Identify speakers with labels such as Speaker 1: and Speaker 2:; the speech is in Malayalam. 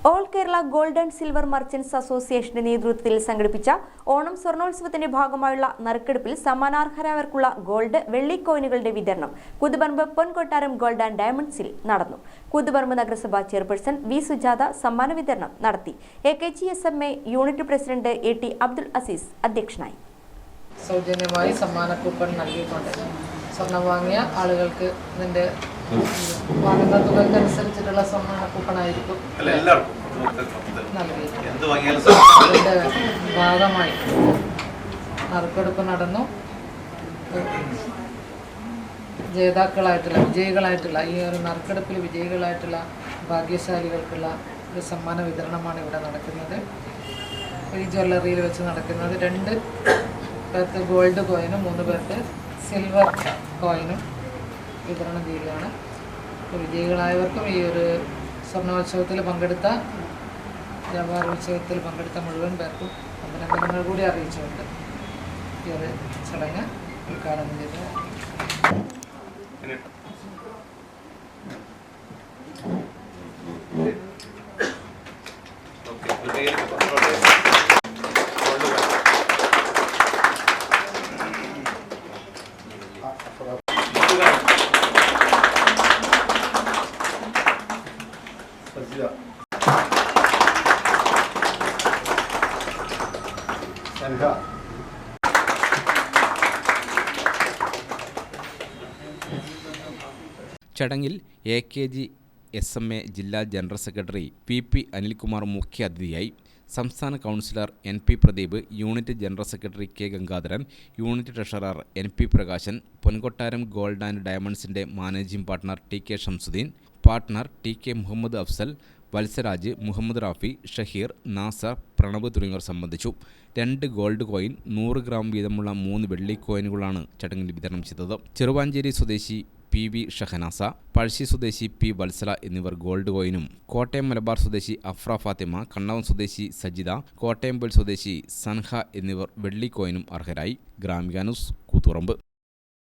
Speaker 1: All Kerala gold and silver merchants അസോസിയേഷന്റെ നേതൃത്വത്തിൽ സംഘടിപ്പിച്ച ഓണം സ്വർണോത്സവത്തിന്റെ ഭാഗമായുള്ള നറുക്കെടുപ്പിൽ സമ്മാനാർഹരായവർക്കുള്ള ഗോൾഡ് വെള്ളി കോയിനുകളുടെ വിതരണം കൂത്തുപറമ്പ് പൊൻകൊട്ടാരം ഗോൾഡ് ആൻഡ് ഡയമണ്ട്സിൽ നടന്നു. കൂത്തുപറമ്പ് നഗരസഭാ ചെയർപേഴ്സൺ വി സുജാത സമ്മാന വിതരണം നടത്തി. AKGSMA unit president AT Abdul Aziz അധ്യക്ഷനായി.
Speaker 2: സൗജന്യമായി സമ്മാന കൂപ്പൺ നൽകിക്കൊണ്ട് സ്വർണം വാങ്ങിയ ആളുകൾക്ക് ഇതിന്റെ വാങ്ങുന്ന തുകക്കനുസരിച്ചിട്ടുള്ള സമ്മാന കൂപ്പണായിരിക്കും അതിന്റെ ഭാഗമായി നറുക്കെടുപ്പ് നടന്നു. വിജയികളായിട്ടുള്ള ഈ ഒരു നറുക്കെടുപ്പിൽ വിജയികളായിട്ടുള്ള ഭാഗ്യശാലികൾക്കുള്ള ഒരു സമ്മാന വിതരണമാണ് ഇവിടെ നടക്കുന്നത്. ഈ ജ്വല്ലറിയിൽ വെച്ച് നടക്കുന്നത് 2 പേർക്ക് ഗോൾഡ് കോയിനും 3 പേർക്ക് സിൽവർ കോയിനും വിതരണം ചെയ്യുകയാണ്. വിജയികളായവർക്കും ഈ ഒരു സ്വർണോത്സവത്തിൽ പങ്കെടുത്ത വ്യാപാരോത്സവത്തിൽ പങ്കെടുത്ത മുഴുവൻ പേർക്കും അഭിനന്ദനങ്ങൾ കൂടി അറിയിച്ചുകൊണ്ട് ഈ ഒരു ചടങ്ങ് ഉദ്ഘാടനം ചെയ്തു.
Speaker 3: ചടങ്ങിൽ AKGSMA ജില്ലാ ജനറൽ സെക്രട്ടറി PP അനിൽകുമാർ മുഖ്യാതിഥിയായി. സംസ്ഥാന councillor NP Pradeep, unit general secretary K Gangadharan, unit treasurer NP Prakashan, Ponkottaram gold and ഡയമണ്ട്സിന്റെ managing partner TK Shamsuddin, partner TK Muhammad Afsal, Valsaraj, Muhammad Rafi, Shaheer, Nasar, Pranav തുടങ്ങിയവർ സംബന്ധിച്ചു. 2 ഗോൾഡ് കോയിൻ, 100 ഗ്രാം വീതമുള്ള 3 വെള്ളി കോയിനുകളാണ് ചടങ്ങിൽ വിതരണം ചെയ്തത്. ചെറുവാഞ്ചേരി സ്വദേശി PV ഷഹനാസ, പഴശ്ശി സ്വദേശി P വത്സല എന്നിവർ ഗോൾഡ് കോയിനും, കോട്ടയം മലബാർ സ്വദേശി അഫ്ര ഫാത്തിമ, കണ്ണവം സ്വദേശി സജിത, കോട്ടയംപേൽ സ്വദേശി സൻഹ എന്നിവർ വെള്ളി കോയിനും അർഹരായി. ഗ്രാമിക ന്യൂസ്, കൂത്തുപറമ്പ്.